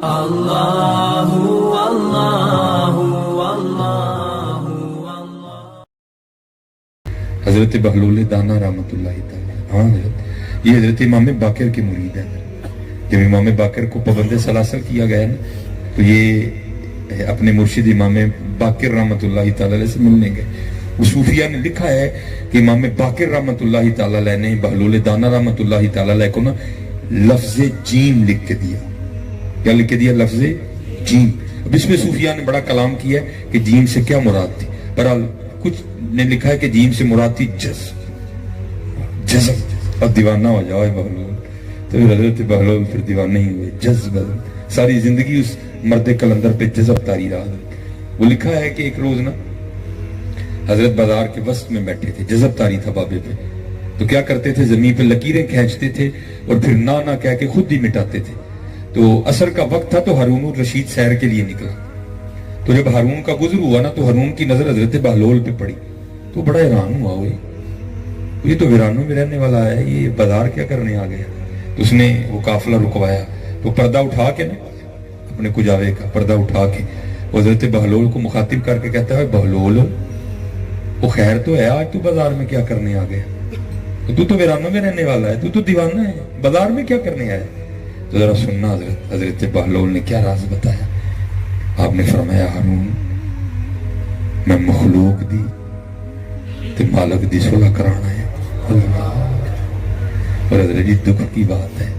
اللہ اللہ اللہ۔ حضرت بہلول دانا رحمۃ اللہ تعالی، ہاں حضرت، یہ حضرت امام باقر کے مرید ہے۔ جب امام باقر کو پابند سلاسل کیا گیا نا تو یہ اپنے مرشد امام باقر رحمۃ اللہ تعالی علیہ سے ملنے گئے۔ وہ صوفیہ نے لکھا ہے کہ امام باقر رحمۃ اللہ تعالی علیہ نے بہلول دانا رحمۃ اللہ تعالی علیہ کو نا لفظ جیم لکھ کے دیا۔ کیا لکھ کے دیا؟ لفظ جیم۔ اب اس میں صوفیہ نے بڑا کلام کیا ہے کہ جیم سے کیا مراد تھی، بہرحال کچھ نے لکھا ہے کہ جیم سے مراد تھی جذب۔ اب دیوانہ ہو جاؤ بہلول، تو حضرت بہلول پھر دیوانہ ہی ہوئے، جذب۔ ساری زندگی اس مرد کلندر پہ جذب تاری رہا۔ وہ لکھا ہے کہ ایک روز نا حضرت بازار کے وسط میں بیٹھے تھے، جذب تاری تھا بابے پہ، تو کیا کرتے تھے، زمین پہ لکیریں کھینچتے تھے اور پھر نہ کہہ کے خود ہی مٹاتے تھے۔ تو عصر کا وقت تھا تو ہارون الرشید سیر کے لیے نکلا، تو جب ہارون کا گزر ہوا نا تو ہارون کی نظر حضرت بہلول پہ پڑی، تو بڑا حیران ہوا، ہوئی یہ تو ویرانوں میں رہنے والا ہے، یہ بازار کیا کرنے آ گیا۔ تو اس نے وہ قافلہ رکوایا، تو پردہ اٹھا کے نا اپنے کجاوے کا پردہ اٹھا کے حضرت بہلول کو مخاطب کر کے کہتا ہے، بہلول وہ خیر تو ہے، آج تو بازار میں کیا کرنے آ گیا، تو ویرانوں میں رہنے والا ہے، تو دیوانہ ہے، بازار میں کیا کرنے آیا۔ تو ذرا سننا حضرت بہلول نے کیا راز بتایا۔ آپ نے فرمایا، ہارون میں مخلوق دی تے مالک دی صلح کرانا ہے۔ اور حضرت جی دکھ کی بات ہے،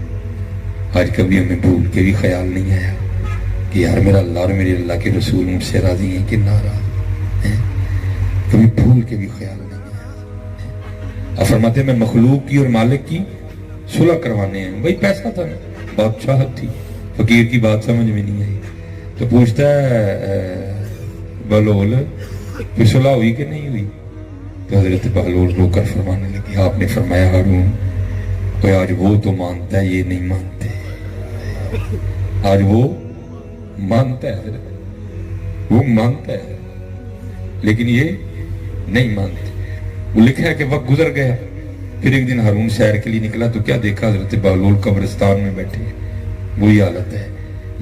آج کبھی ہمیں بھول کے بھی خیال نہیں آیا کہ یار میرا اللہ اور میرے اللہ کے رسول مجھ سے راضی ہیں کہ ناراض ہیں، کبھی بھول کے بھی خیال نہیں آیا۔ آپ فرماتے ہیں میں مخلوق کی اور مالک کی صلح کروانے ہیں۔ بھائی پیسہ تھا نا، بادشاہت تھی، فقیر کی بات سمجھ میں نہیں آئی، تو پوچھتا ہے بہلول پھر صلح ہوئی کہ نہیں ہوئی۔ تو حضرت بہلول رو کر فرمانے لگی، آپ نے فرمایا، ہارون کوئی آج وہ تو مانتا ہے، یہ نہیں مانتے، آج وہ مانتا ہے حضرت، وہ مانتا ہے لیکن یہ نہیں مانتے۔ وہ لکھا ہے کہ وقت گزر گیا، پھر ایک دن ہارون سیر کے لیے نکلا تو کیا دیکھا، حضرت بہلول قبرستان میں بیٹھے ہیں، وہی حالت ہے،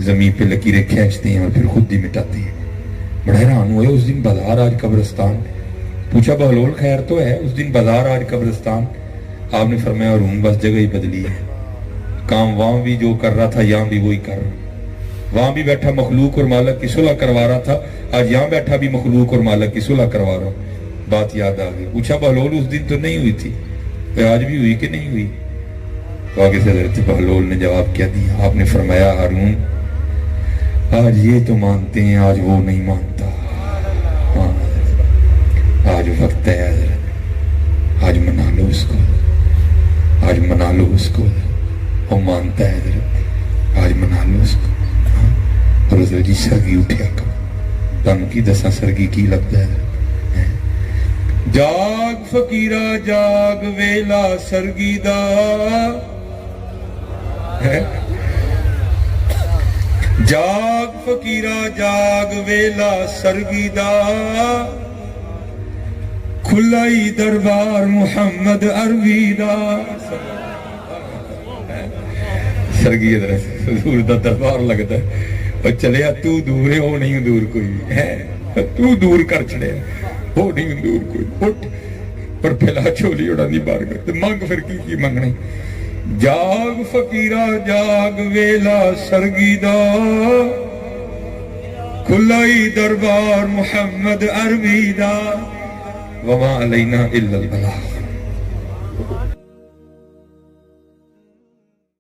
زمین پہ لکیریں کھینچتے ہیں اور پھر خود ہی مٹاتے ہیں۔ بڑا حیران ہوئے، اس دن بازار آج قبرستان، پوچھا بہلول خیر تو ہے، اس دن بازار آج قبرستان۔ آپ نے فرمایا، ہارون بس جگہ ہی بدلی ہے، کام وہاں بھی جو کر رہا تھا یہاں بھی وہی کر رہا، وہاں بھی بیٹھا مخلوق اور مالک کی صلح کروا رہا تھا، آج یہاں بیٹھا بھی مخلوق اور مالک کی صلح کروا رہا ہوں۔ بات یاد آ گئی، پوچھا بہلول اس دن تو نہیں ہوئی تھی، آج بھی ہوئی کہ نہیں ہوئی۔ تو آگے سے حضرت بہلول نے جواب کیا دیا، آپ نے فرمایا، ہارون آج یہ تو مانتے ہیں، آج وہ نہیں مانتا، ہاں آج وقت ہے حضرت، آج منا لو اس کو، آج منا لو اس کو، وہ مانتا ہے حضرت، آج منا لو اس کو۔ اور حضرت جی سرگی اٹھیا کرو، تم کی دساں سرگی کی لگتا ہے، جاگ فقیرہ جاگ ویلا سرگی دا، جاگ فقیرہ جاگ ویلا سرگی دا، کھلائی دربار محمد عربی دا۔ سرگی حضور دا دربار لگتا ہے، اور چلیا تو دور ہے، وہ نہیں دور کوئی ہے، تو دور کر چڑے، وہ نہیں دور کوئی، اٹھ پر پھیلا چولی اڑا دی بار کرتے، مانگ پھر کی منگنے، جاگ فقیرہ جاگ ویلا سرگی دا، کھلائی دربار محمد عربی دا، وما علینا الا البلاغ۔